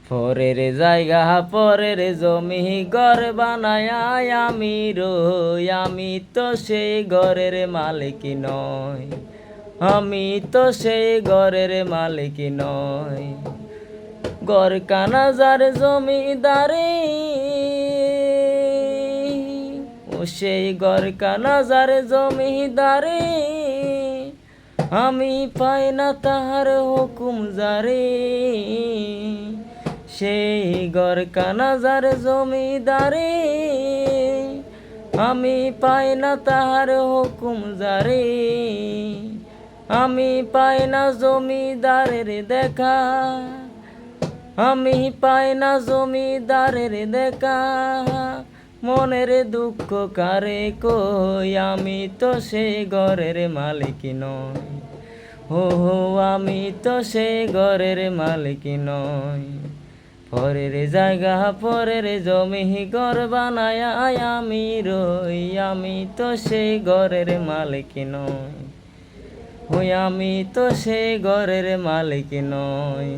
পরের জায়গা পরের জমি ঘর বানায় আমি রই, আমি তো সেই ঘরের মালিক নই, আমি তো সেই ঘরের মালিক নই। ঘর কানা যার জমিদারি, ও সেই ঘর কানা যার জমিদারি, আমি পাই না তাহার হুকুম জারি। সেই ঘর কানা যার জমিদারি, আমি পাই না তাহার হুকুম জারি। আমি পাই না জমিদারের দেখা, আমি পাই না জমিদারের দেখা। মনের দুঃখ কারে কই, আমি তো সেই ঘরের মালিক নই। হো হো, আমি তো সেই ঘরের মালিক নই। পরের জায়গা পরের জমি ঘর বানায় আমি রই, আমি তো সেই ঘরের মালিক নই। ওই আমি তো সেই ঘরের মালিক নই।